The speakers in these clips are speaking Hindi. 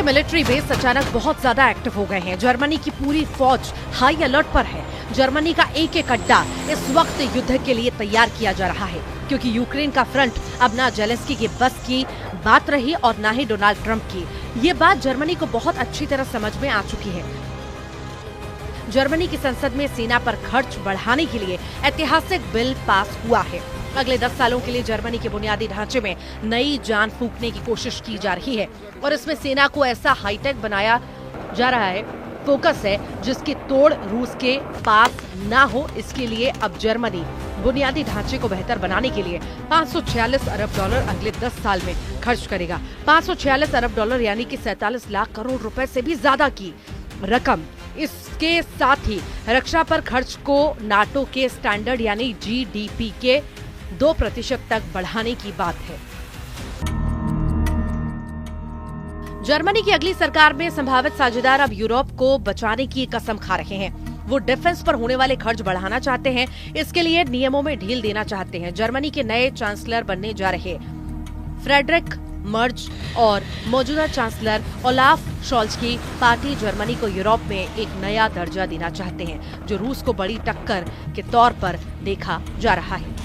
के मिलिट्री बेस अचानक बहुत ज्यादा एक्टिव हो गए हैं। जर्मनी की पूरी फौज हाई अलर्ट पर है। जर्मनी का एक एक अड्डा इस वक्त युद्ध के लिए तैयार किया जा रहा है, क्योंकि यूक्रेन का फ्रंट अब ना जेलेंस्की के बस की बात रही और ना ही डोनाल्ड ट्रंप की। ये बात जर्मनी को बहुत अच्छी तरह समझ में आ चुकी है। जर्मनी की संसद में सेना पर खर्च बढ़ाने के लिए ऐतिहासिक बिल पास हुआ है। अगले 10 सालों के लिए जर्मनी के बुनियादी ढांचे में नई जान फूंकने की कोशिश की जा रही है और इसमें सेना को ऐसा हाईटेक बनाया जा रहा है। फोकस है जिसकी तोड़ रूस के पास ना हो। इसके लिए अब जर्मनी बुनियादी ढांचे को बेहतर बनाने के लिए 546 अरब डॉलर अगले 10 साल में खर्च करेगा। 546 अरब डॉलर यानी कि 47 लाख करोड़ रुपए से भी ज्यादा की रकम। इसके साथ ही रक्षा पर खर्च को नाटो के स्टैंडर्ड यानी जीडीपी के 2% तक बढ़ाने की बात है। जर्मनी की अगली सरकार में संभावित साझेदार अब यूरोप को बचाने की कसम खा रहे हैं। वो डिफेंस पर होने वाले खर्च बढ़ाना चाहते हैं। इसके लिए नियमों में ढील देना चाहते हैं। जर्मनी के नए चांसलर बनने जा रहे फ्रेडरिक मर्ज और मौजूदा चांसलर ओलाफ शॉल्ज की पार्टी जर्मनी को यूरोप में एक नया दर्जा देना चाहते हैं, जो रूस को बड़ी टक्कर के तौर पर देखा जा रहा है।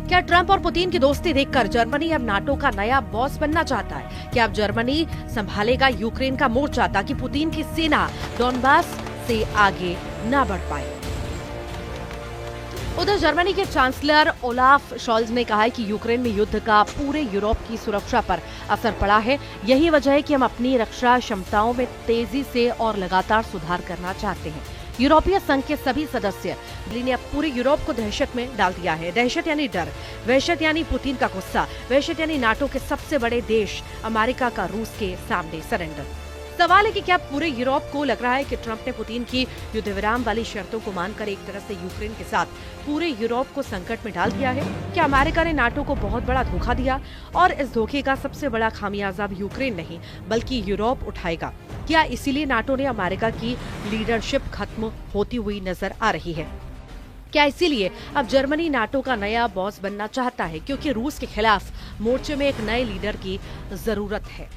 क्या ट्रंप और पुतिन की दोस्ती देखकर जर्मनी अब नाटो का नया बॉस बनना चाहता है? क्या अब जर्मनी संभालेगा यूक्रेन का मोर्चा ताकि पुतिन की सेना डोनबास से आगे न बढ़ पाए? उधर जर्मनी के चांसलर ओलाफ शॉल्ज ने कहा है कि यूक्रेन में युद्ध का पूरे यूरोप की सुरक्षा पर असर पड़ा है। यही वजह है कि हम अपनी रक्षा क्षमताओं में तेजी से और लगातार सुधार करना चाहते हैं। यूरोपीय संघ के सभी सदस्य ने अब पूरे यूरोप को दहशत में डाल दिया है। दहशत यानी डर, वहशत यानी पुतिन का गुस्सा, वहशत यानी नाटो के सबसे बड़े देश अमेरिका का रूस के सामने सरेंडर। सवाल है कि क्या पूरे यूरोप को लग रहा है कि ट्रंप ने पुतिन की युद्ध विराम वाली शर्तों को मानकर एक तरह से यूक्रेन के साथ पूरे यूरोप को संकट में डाल दिया है? क्या अमेरिका ने नाटो को बहुत बड़ा धोखा दिया और इस धोखे का सबसे बड़ा खामियाजा अब यूक्रेन नहीं बल्कि यूरोप उठाएगा? क्या इसीलिए नाटो ने अमेरिका की लीडरशिप खत्म होती हुई नजर आ रही है? क्या इसीलिए अब जर्मनी नाटो का नया बॉस बनना चाहता है क्योंकि रूस के खिलाफ मोर्चे में एक नए लीडर की जरूरत है?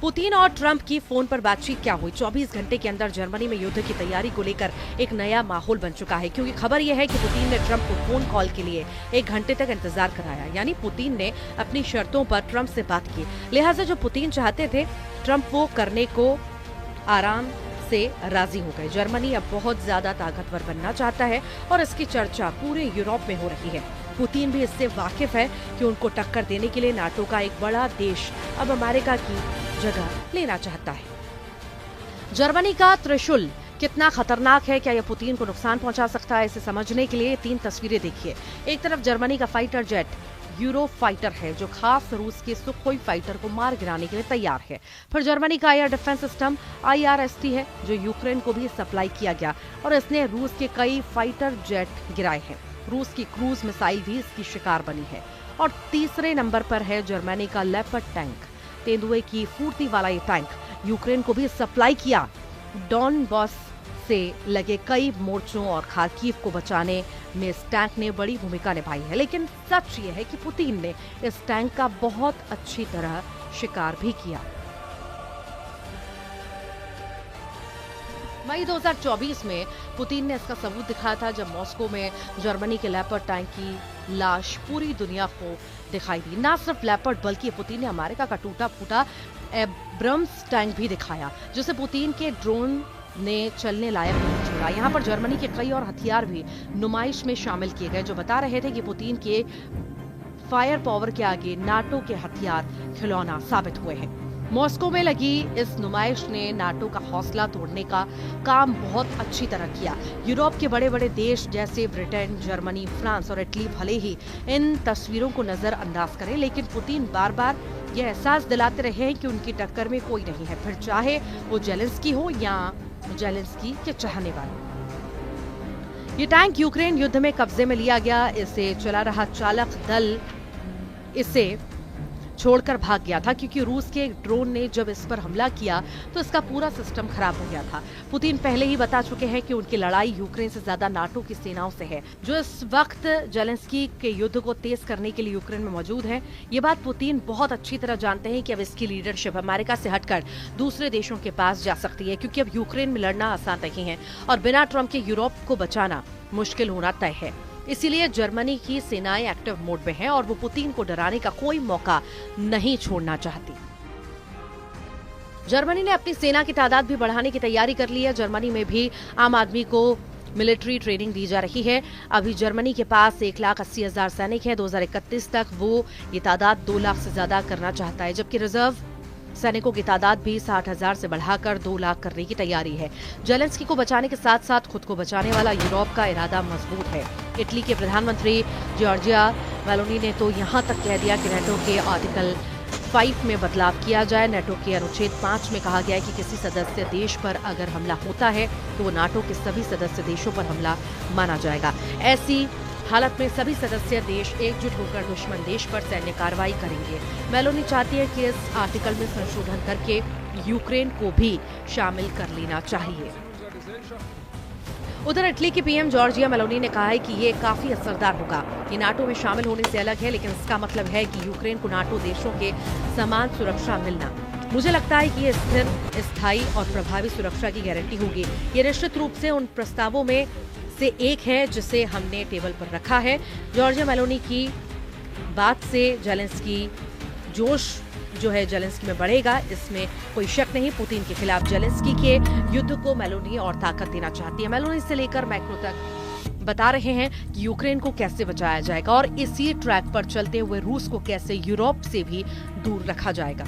पुतिन और ट्रंप की फोन पर बातचीत क्या हुई? 24 घंटे के अंदर जर्मनी में युद्ध की तैयारी को लेकर एक नया माहौल बन चुका है, क्योंकि खबर यह है कि पुतिन ने ट्रंप को फोन कॉल के लिए 1 घंटे तक इंतजार कराया। यानी पुतिन ने अपनी शर्तों पर ट्रंप से बात की। लिहाजा जो पुतिन चाहते थे ट्रंप वो करने को आराम से राजी हो गए। जर्मनी अब बहुत ज्यादा ताकतवर बनना चाहता है और इसकी चर्चा पूरे यूरोप में हो रही है। पुतिन भी इससे वाकिफ है कि उनको टक्कर देने के लिए नाटो का एक बड़ा देश अब अमेरिका की जगह लेना चाहता है। जर्मनी का त्रिशूल कितना खतरनाक है, क्या यह पुतिन को नुकसान पहुंचा सकता है? इसे समझने के लिए 3 तस्वीरें देखिए। एक तरफ जर्मनी का फाइटर जेट यूरो फाइटर है जो खास रूस के सुखोई फाइटर को मार गिराने के लिए तैयार है। फिर जर्मनी का एयर डिफेंस सिस्टम IRST है जो यूक्रेन को भी सप्लाई किया गया और इसने रूस के कई फाइटर जेट गिराए हैं। रूस की क्रूज मिसाइल भी इसकी शिकार बनी है। और तीसरे नंबर पर है जर्मनी का लेपर्ड टैंक। तेंदुए की फुर्ती वाला ये टैंक यूक्रेन को भी सप्लाई किया। डॉनबास से लगे कई मोर्चों और खार्किव को बचाने में इस टैंक ने बड़ी भूमिका निभाई है। लेकिन सच ये है कि पुतिन ने इस टैंक का बहुत अच्छी तरह शिकार भी किया। मई 2024 में पुतिन ने इसका सबूत दिखाया था जब मॉस्को में जर्मनी के लेपर्ड टैंक की लाश पूरी दुनिया को दिखाई दी। न सिर्फ लेपर्ड बल्कि पुतिन ने अमेरिका का टूटा फूटा एब्रम्स टैंक भी दिखाया जिसे पुतिन के ड्रोन ने चलने लायक नहीं छोड़ा। यहाँ पर जर्मनी के कई और हथियार भी नुमाइश में शामिल किए गए जो बता रहे थे कि पुतिन के फायर पावर के आगे नाटो के हथियार खिलौना साबित हुए हैं। मॉस्को में लगी इस नुमाइश ने नाटो का हौसला तोड़ने का काम बहुत अच्छी तरह किया। यूरोप के बड़े बड़े देश जैसे ब्रिटेन, जर्मनी, फ्रांस और इटली भले ही इन तस्वीरों को नजरअंदाज करें, लेकिन पुतिन बार बार यह एहसास दिलाते रहे हैं कि उनकी टक्कर में कोई नहीं है, फिर चाहे वो जेलेंस्की हो या जेलेंस्की के चाहने वाले। ये टैंक यूक्रेन युद्ध में कब्जे में लिया गया। इसे चला रहा चालक दल इसे छोड़कर भाग गया था, क्योंकि रूस के एक ड्रोन ने जब इस पर हमला किया तो इसका पूरा सिस्टम खराब हो गया था। पुतिन पहले ही बता चुके हैं कि उनकी लड़ाई यूक्रेन से ज्यादा नाटो की सेनाओं से है, जो इस वक्त जेलेंस्की के युद्ध को तेज करने के लिए यूक्रेन में मौजूद है। ये बात पुतिन बहुत अच्छी तरह जानते हैं कि अब इसकी लीडरशिप अमेरिका से हटकर दूसरे देशों के पास जा सकती है, क्योंकि अब यूक्रेन में लड़ना आसान नहीं है और बिना ट्रंप के यूरोप को बचाना मुश्किल होना तय है। इसीलिए जर्मनी की सेनाएं एक्टिव मोड में हैं और वो पुतिन को डराने का कोई मौका नहीं छोड़ना चाहती। जर्मनी ने अपनी सेना की तादाद भी बढ़ाने की तैयारी कर ली है। जर्मनी में भी आम आदमी को मिलिट्री ट्रेनिंग दी जा रही है। अभी जर्मनी के पास 1,80,000 सैनिक हैं। 2031 तक वो ये तादाद 2 लाख से ज्यादा करना चाहता है, जबकि रिजर्व सैनिकों की तादाद भी 60,000 से बढ़ाकर 2 लाख करने की तैयारी है। जेलेंस्की को बचाने के साथ साथ खुद को बचाने वाला यूरोप का इरादा मजबूत है। इटली के प्रधानमंत्री जॉर्जिया मेलोनी ने तो यहां तक कह दिया कि नेटो के आर्टिकल 5 में बदलाव किया जाए। नेटो के अनुच्छेद 5 में कहा गया है कि किसी सदस्य देश पर अगर हमला होता है तो वो नाटो के सभी सदस्य देशों पर हमला माना जाएगा। ऐसी हालत में सभी सदस्य देश एकजुट होकर दुश्मन देश पर सैन्य कार्रवाई करेंगे। मेलोनी चाहती है कि इस आर्टिकल में संशोधन करके यूक्रेन को भी शामिल कर लेना चाहिए। उधर इटली की पीएम जॉर्जिया मेलोनी ने कहा है कि ये काफी असरदार होगा। ये नाटो में शामिल होने से अलग है, लेकिन इसका मतलब है कि यूक्रेन को नाटो देशों के समान सुरक्षा मिलना। मुझे लगता है कि ये स्थिर, स्थायी और प्रभावी सुरक्षा की गारंटी होगी। ये निश्चित रूप से उन प्रस्तावों में से एक है जिसे हमने टेबल पर रखा है। जॉर्जिया मेलोनी की बात से जेलेंस्की जोश जो है जेलेंस्की में बढ़ेगा, इसमें कोई शक नहीं। पुतिन के खिलाफ जेलेंस्की के युद्ध को मेलोनी और ताकत देना चाहती है। मेलोनी से लेकर मैक्रो तक बता रहे हैं कि यूक्रेन को कैसे बचाया जाएगा और इसी ट्रैक पर चलते हुए रूस को कैसे यूरोप से भी दूर रखा जाएगा।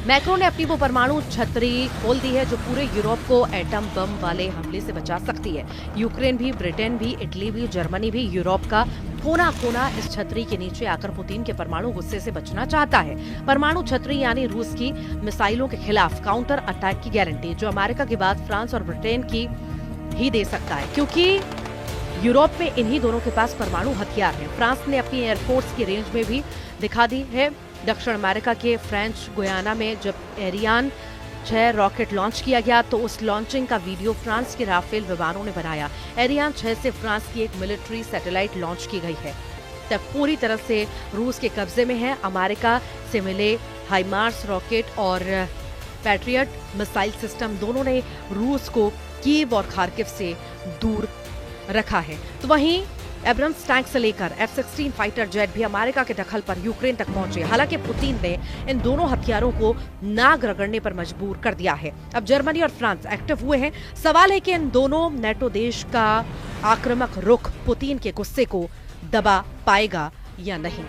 मैक्रो ने अपनी वो परमाणु छतरी खोल दी है जो पूरे यूरोप को एटम बम वाले हमले से बचा सकती है। यूक्रेन भी, ब्रिटेन भी, इटली भी, जर्मनी भी, यूरोप का कोना कोना इस छतरी के नीचे आकर पुतिन के परमाणु गुस्से से बचना चाहता है। परमाणु छतरी यानी रूस की मिसाइलों के खिलाफ काउंटर अटैक की गारंटी, जो अमेरिका के बाद फ्रांस और ब्रिटेन की ही दे सकता है, क्योंकि यूरोप में इन्हीं दोनों के पास परमाणु हथियार हैं। फ्रांस ने अपनी एयरफोर्स की रेंज में भी दिखा दी है। दक्षिण अमेरिका के फ्रेंच गुयाना में जब एरियान 6 रॉकेट लॉन्च किया गया तो उस लॉन्चिंग का वीडियो फ्रांस के राफेल विमानों ने बनाया। एरियान 6 से फ्रांस की एक मिलिट्री सैटेलाइट लॉन्च की गई है। तब पूरी तरह से रूस के कब्जे में है। अमेरिका से मिले हाइमार्स रॉकेट और पैट्रियट मिसाइल सिस्टम दोनों ने रूस को कीव और खार्किव से दूर रखा है। तो वहीं एब्रम्स टैंक से लेकर F-16 फाइटर जेट भी अमेरिका के दखल पर यूक्रेन तक पहुंचे। हालांकि पुतिन ने इन दोनों हथियारों को नाक रगड़ने पर मजबूर कर दिया है। अब जर्मनी और फ्रांस एक्टिव हुए हैं। सवाल है कि इन दोनों नेटो देश का आक्रामक रुख पुतिन के गुस्से को दबा पाएगा या नहीं।